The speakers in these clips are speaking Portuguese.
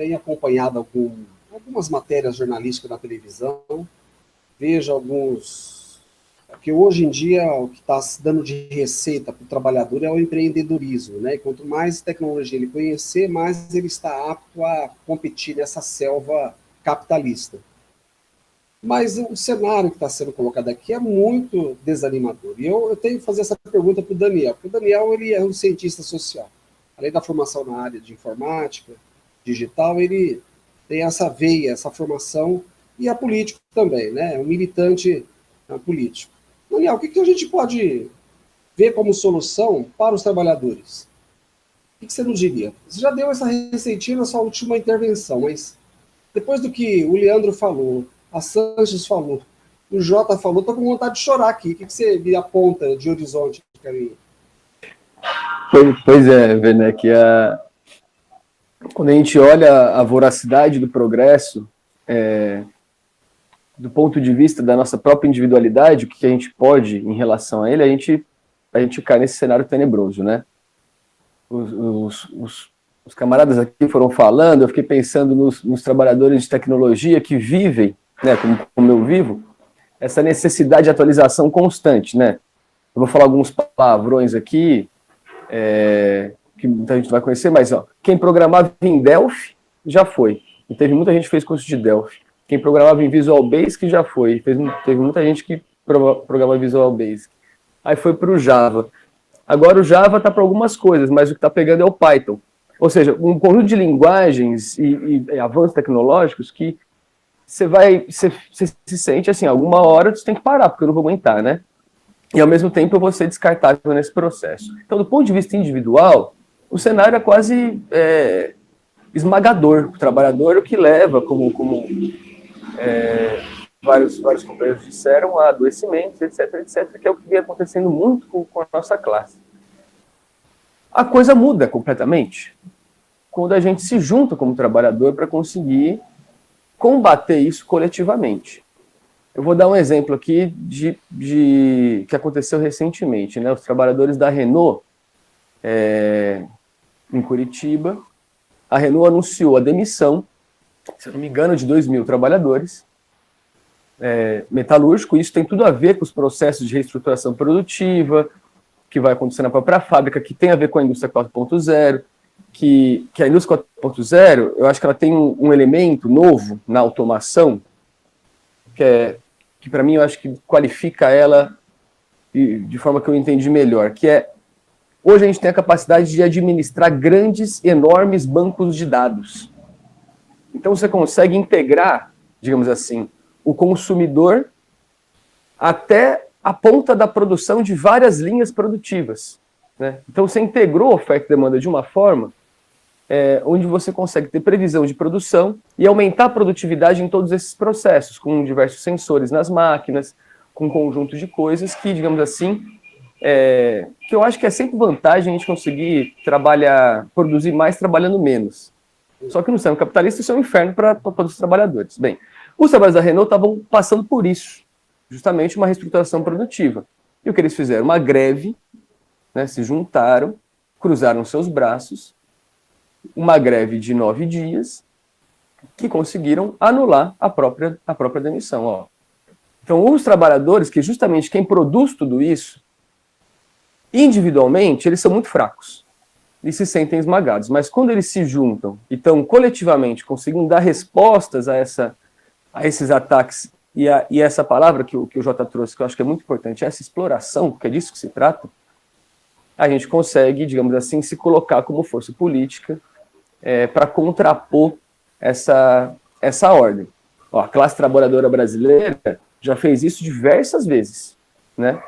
tenho acompanhado algumas matérias jornalísticas na televisão, vejo alguns... Porque hoje em dia o que está se dando de receita para o trabalhador é o empreendedorismo, né? E quanto mais tecnologia ele conhecer, mais ele está apto a competir nessa selva capitalista. Mas o cenário que está sendo colocado aqui é muito desanimador. E eu tenho que fazer essa pergunta para o Daniel, porque o Daniel ele é um cientista social. Além da formação na área de informática, digital, ele tem essa veia, essa formação, e é político também, né? É um militante político. Daniel, o que a gente pode ver como solução para os trabalhadores? O que você nos diria? Você já deu essa receitinha na sua última intervenção, mas depois do que o Leandro falou, a Sanches falou, o Jota falou, estou com vontade de chorar aqui. O que você me aponta de horizonte, caminho? Pois é, Werneck, quando a gente olha a voracidade do progresso, do ponto de vista da nossa própria individualidade, o que a gente pode em relação a ele, a gente cai nesse cenário tenebroso, né? Os camaradas aqui foram falando, eu fiquei pensando nos trabalhadores de tecnologia que vivem, né, como eu vivo, essa necessidade de atualização constante, né? Eu vou falar alguns palavrões aqui, que muita gente vai conhecer, mas ó, quem programava em Delphi já foi. E teve muita gente que fez curso de Delphi. Quem programava em Visual Basic já foi. Teve muita gente que programava Visual Basic. Aí foi para o Java. Agora o Java está para algumas coisas, mas o que está pegando é o Python. Ou seja, um conjunto de linguagens e avanços tecnológicos que você se sente assim, alguma hora você tem que parar, porque eu não vou aguentar, né? E ao mesmo tempo eu vou ser descartável nesse processo. Então, do ponto de vista individual, o cenário é quase esmagador. O trabalhador, o que leva, como vários companheiros disseram, a adoecimentos, etc., que é o que vem acontecendo muito com a nossa classe. A coisa muda completamente quando a gente se junta como trabalhador para conseguir combater isso coletivamente. Eu vou dar um exemplo aqui de que aconteceu recentemente, né? Os trabalhadores da Renault, em Curitiba, a Renault anunciou a demissão, se eu não me engano, de 2.000 trabalhadores metalúrgicos. Isso tem tudo a ver com os processos de reestruturação produtiva, que vai acontecer na própria fábrica, que tem a ver com a indústria 4.0, que a indústria 4.0, eu acho que ela tem um elemento novo na automação, que para mim eu acho que qualifica ela de forma que eu entendi melhor, que hoje a gente tem a capacidade de administrar grandes, enormes bancos de dados. Então você consegue integrar, digamos assim, o consumidor até a ponta da produção de várias linhas produtivas, né? Então você integrou oferta e demanda de uma forma onde você consegue ter previsão de produção e aumentar a produtividade em todos esses processos, com diversos sensores nas máquinas, com um conjunto de coisas que, digamos assim, que eu acho que é sempre vantagem a gente conseguir produzir mais trabalhando menos. Só que no sistema capitalista isso é um inferno para todos os trabalhadores. Bem, os trabalhadores da Renault estavam passando por isso, justamente uma reestruturação produtiva. E o que eles fizeram? Uma greve, né, se juntaram, cruzaram seus braços, uma greve de 9 dias, que conseguiram anular a própria demissão. Ó. Então, os trabalhadores, que justamente quem produz tudo isso, individualmente, eles são muito fracos e se sentem esmagados. Mas quando eles se juntam e estão coletivamente conseguindo dar respostas a esses ataques, e essa palavra que o Jota trouxe, que eu acho que é muito importante, essa exploração, que é disso que se trata, a gente consegue, digamos assim, se colocar como força política para contrapor essa ordem. Ó, a classe trabalhadora brasileira já fez isso diversas vezes, né?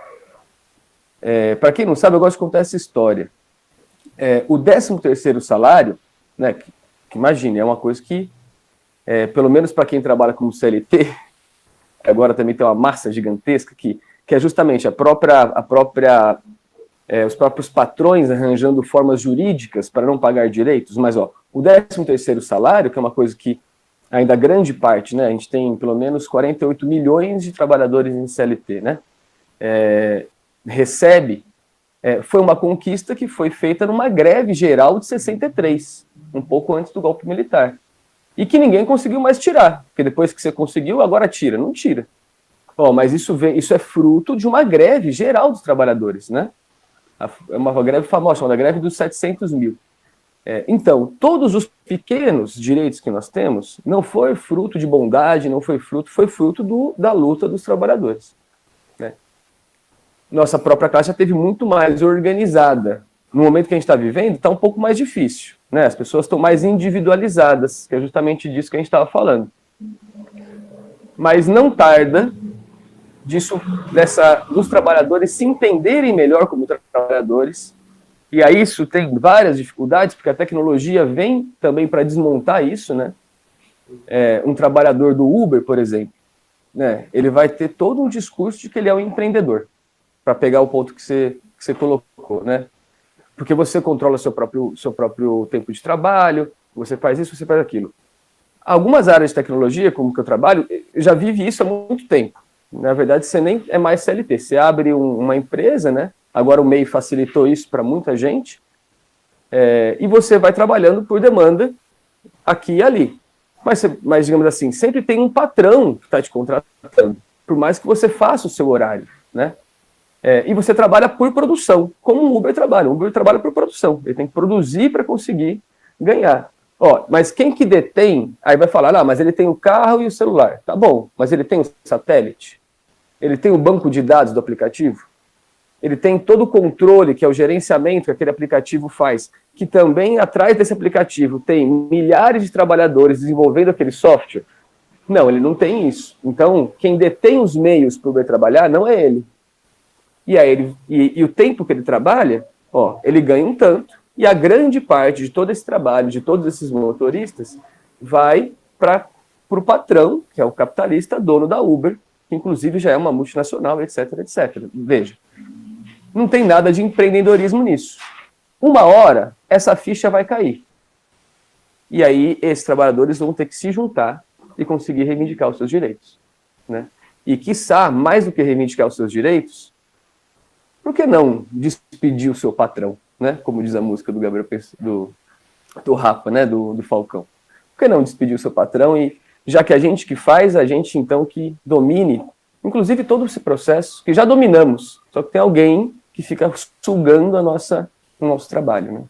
Para quem não sabe, eu gosto de contar essa história. O 13º salário, né, que imagine, é uma coisa que, pelo menos para quem trabalha como CLT, agora também tem uma massa gigantesca, que é justamente os próprios patrões arranjando formas jurídicas para não pagar direitos, mas ó, o 13º salário, que é uma coisa que ainda grande parte, né, a gente tem pelo menos 48 milhões de trabalhadores em CLT, né, recebe, foi uma conquista que foi feita numa greve geral de 63, um pouco antes do golpe militar. e que ninguém conseguiu mais tirar, porque depois que você conseguiu, agora tira. Não tira. Mas isso é fruto de uma greve geral dos trabalhadores, né? É uma greve famosa, chamada greve dos 700 mil. Então, todos os pequenos direitos que nós temos não foi fruto de bondade, foi fruto da luta dos trabalhadores. Né? Nossa própria classe já teve muito mais organizada. No momento que a gente está vivendo, está um pouco mais difícil. Né? As pessoas estão mais individualizadas, que é justamente disso que a gente estava falando. Mas não tarda dos trabalhadores se entenderem melhor como trabalhadores. E aí isso tem várias dificuldades, porque a tecnologia vem também para desmontar isso, né? Um trabalhador do Uber, por exemplo, né? Ele vai ter todo um discurso de que ele é um empreendedor, para pegar o ponto que você colocou, né? Porque você controla seu próprio tempo de trabalho, você faz isso, você faz aquilo. Algumas áreas de tecnologia, como que eu trabalho, já vive isso há muito tempo. Na verdade, você nem é mais CLT, você abre uma empresa, né? Agora o MEI facilitou isso para muita gente, e você vai trabalhando por demanda aqui e ali. Mas, digamos assim, sempre tem um patrão que está te contratando, por mais que você faça o seu horário, né? E você trabalha por produção, como o Uber trabalha. O Uber trabalha por produção, ele tem que produzir para conseguir ganhar. Mas quem que detém, aí vai falar, mas ele tem o carro e o celular. Tá bom, mas ele tem o satélite? Ele tem o banco de dados do aplicativo? Ele tem todo o controle, que é o gerenciamento que aquele aplicativo faz, que também atrás desse aplicativo tem milhares de trabalhadores desenvolvendo aquele software? Não, ele não tem isso. Então, quem detém os meios para o Uber trabalhar não é ele. E o tempo que ele trabalha, ele ganha um tanto, e a grande parte de todo esse trabalho, de todos esses motoristas, vai para o patrão, que é o capitalista, dono da Uber, que inclusive já é uma multinacional, etc, etc. Veja, não tem nada de empreendedorismo nisso. Uma hora, essa ficha vai cair. E aí, esses trabalhadores vão ter que se juntar e conseguir reivindicar os seus direitos. Né? E, quiçá, mais do que reivindicar os seus direitos, por que não despedir o seu patrão? Né? Como diz a música do Gabriel do Rapa, né? do Falcão. Por que não despedir o seu patrão? E já que a gente que faz, a gente então que domine, inclusive todo esse processo, que já dominamos, só que tem alguém que fica sugando o nosso trabalho. Né?